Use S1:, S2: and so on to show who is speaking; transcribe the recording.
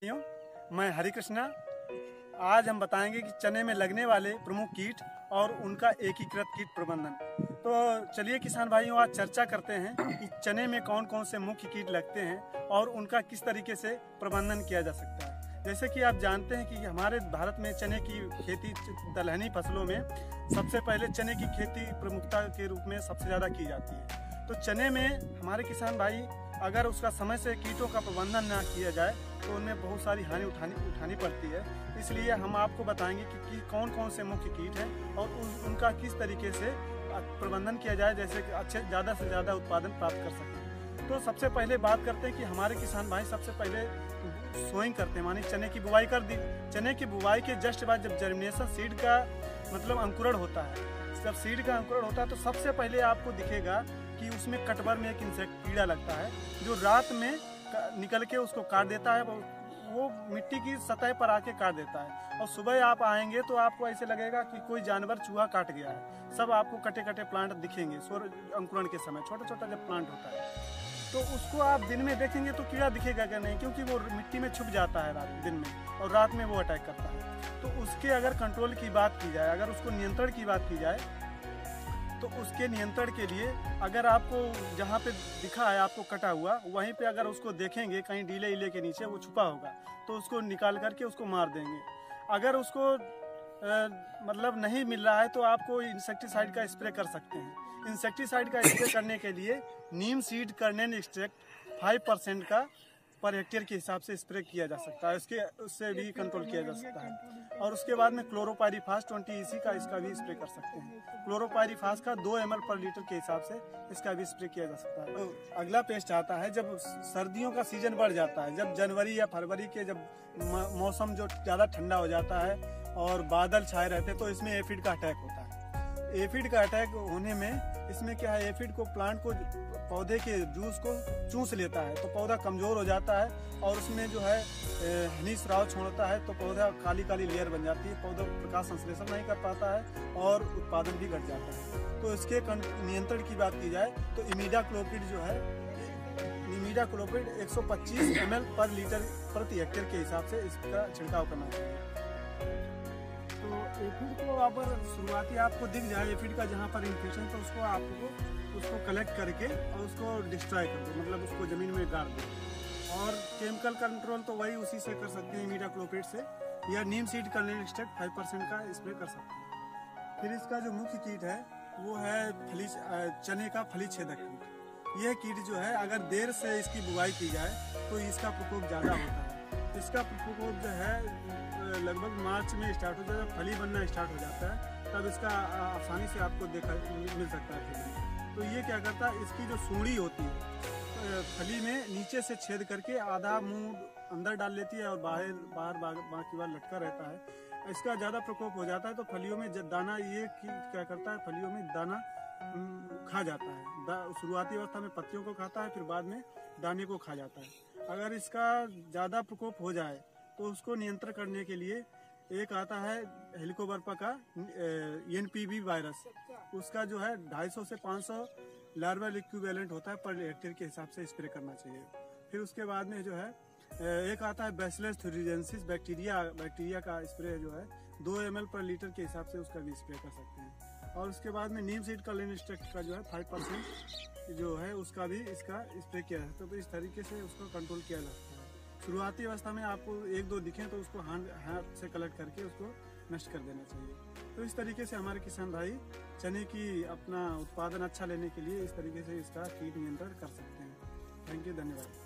S1: मैं हरि कृष्णा। आज हम बताएंगे कि चने में लगने वाले प्रमुख कीट और उनका एकीकृत कीट प्रबंधन। तो चलिए किसान भाइयों, आज चर्चा करते हैं कि चने में कौन कौन से मुख्य कीट लगते हैं और उनका किस तरीके से प्रबंधन किया जा सकता है। जैसे कि आप जानते हैं कि हमारे भारत में चने की खेती दलहनी फसलों में सबसे पहले चने की खेती प्रमुखता के रूप में सबसे ज़्यादा की जाती है। तो चने में हमारे किसान भाई अगर उसका समय से कीटों का प्रबंधन ना किया जाए तो उनमें बहुत सारी हानि उठानी पड़ती है। इसलिए हम आपको बताएंगे कि कौन कौन से मुख्य कीट हैं और उनका किस तरीके से प्रबंधन किया जाए, जैसे कि ज़्यादा से ज़्यादा उत्पादन प्राप्त कर सकें। तो सबसे पहले बात करते हैं कि हमारे किसान भाई सबसे पहले सोइंग करते हैं, मानी चने की बुवाई कर दी। चने की बुवाई के जस्ट बाद जब जर्मिनेशन सीड का मतलब अंकुरण होता है, जब सीड का अंकुरण होता है तो सबसे पहले आपको दिखेगा कि उसमें कटवर में एक इंसेक्ट कीड़ा लगता है जो रात में निकल के उसको काट देता है। वो मिट्टी की सतह पर आके काट देता है और सुबह आप आएंगे तो आपको ऐसे लगेगा कि कोई जानवर चूहा काट गया है। सब आपको कटे कटे प्लांट दिखेंगे सूर्य अंकुरण के समय, छोटा छोटा जब प्लांट होता है तो उसको आप दिन में देखेंगे तो कीड़ा दिखेगा क्या? नहीं, क्योंकि वो मिट्टी में छुप जाता है दिन में और रात में वो अटैक करता है। तो उसके अगर कंट्रोल की बात की जाए, अगर उसको नियंत्रण की बात की जाए तो उसके नियंत्रण के लिए अगर आपको जहाँ पे दिखा है आपको कटा हुआ, वहीं पे अगर उसको देखेंगे कहीं डीले इले के नीचे वो छुपा होगा तो उसको निकाल करके उसको मार देंगे। अगर उसको मतलब नहीं मिल रहा है तो आपको इंसेक्टिसाइड का स्प्रे कर सकते हैं। इंसेक्टिसाइड का स्प्रे करने के लिए नीम सीड कर्नेल एक्सट्रैक्ट 5% का पर हेक्टेयर के हिसाब से स्प्रे किया जा सकता है, उससे भी कंट्रोल किया जा सकता है। और उसके बाद में क्लोरोपाइरीफास 20 EC का इसका भी स्प्रे कर सकते हैं। क्लोरोपाइरीफास का 2 ml पर लीटर के हिसाब से इसका भी स्प्रे किया जा सकता है। तो अगला पेस्ट आता है जब सर्दियों का सीजन बढ़ जाता है, जब जनवरी या फरवरी के जब मौसम जो ज़्यादा ठंडा हो जाता है और बादल छाए रहते हैं तो इसमें एफिड का अटैक होता है। एफिड का अटैक होने में इसमें क्या है, एफिड को प्लांट को पौधे के जूस को चूस लेता है तो पौधा कमज़ोर हो जाता है और उसमें जो है हनी स्राव छोड़ता है तो पौधा काली काली लेयर बन जाती है, पौधा प्रकाश संश्लेषण नहीं कर पाता है और उत्पादन भी घट जाता है। तो इसके नियंत्रण की बात की जाए तो इमीडाक्लोपिड जो है, इमीडाक्लोपिड 125 ml पर लीटर प्रति हेक्टेयर के हिसाब से इसका छिड़काव करना चाहिए। तो एफिड को अगर शुरुआती आपको दिख जाए एफिड का जहाँ पर इन्फेक्शन, तो उसको आपको उसको कलेक्ट करके और उसको डिस्ट्रॉय कर दो, मतलब उसको ज़मीन में गाड़ दो। और केमिकल कंट्रोल तो वही उसी से कर सकते हैं, इमीडाक्लोपिड से या नीम सीड कर्नेल एक्सट्रैक्ट 5% का स्प्रे कर सकते हैं। फिर इसका जो मुख्य कीट है वो है चने का फली छेदक कीट। यह कीट जो है अगर देर से इसकी बुआई की जाए तो इसका प्रकोप ज़्यादा होता है। इसका प्रकोप जो है लगभग मार्च में स्टार्ट हो जाता है, फली बनना स्टार्ट हो जाता है, तब इसका आसानी से आपको मिल सकता है। तो ये क्या करता है, इसकी जो सूंडी होती है फली में नीचे से छेद करके आधा मुंह अंदर डाल लेती है और बाहर बाकी बार लटका रहता है। इसका ज़्यादा प्रकोप हो जाता है तो फलियों में दाना, ये क्या करता है, फलियों में दाना खा जाता है। शुरुआती अवस्था में पत्तियों को खाता है, फिर बाद में दाने को खा जाता है। अगर इसका ज़्यादा प्रकोप हो जाए तो उसको नियंत्रण करने के लिए एक आता है हेलिकोबर्पा का NPV वायरस, उसका जो है 250 से 500 लार्वल इक्विवेलेंट होता है पर हेक्टेयर के हिसाब से स्प्रे करना चाहिए। फिर उसके बाद में जो है एक आता है बैसिलस थ्यूरिजेंसिस बैक्टीरिया का स्प्रे जो है 2 ml पर लीटर के हिसाब से उसका भी स्प्रे कर सकते हैं। और उसके बाद में नीम सीड कर्नेल एक्सट्रैक्ट का जो है 5% जो है उसका भी इसका स्प्रे किया जाता है। तो इस तरीके से उसको कंट्रोल किया जा सकता है। शुरुआती अवस्था में आपको 1-2 दिखें तो उसको हाथ से कलेक्ट करके उसको नष्ट कर देना चाहिए। तो इस तरीके से हमारे किसान भाई चने की अपना उत्पादन अच्छा लेने के लिए इस तरीके से इसका कीट नियंत्रण कर सकते हैं। थैंक यू, धन्यवाद।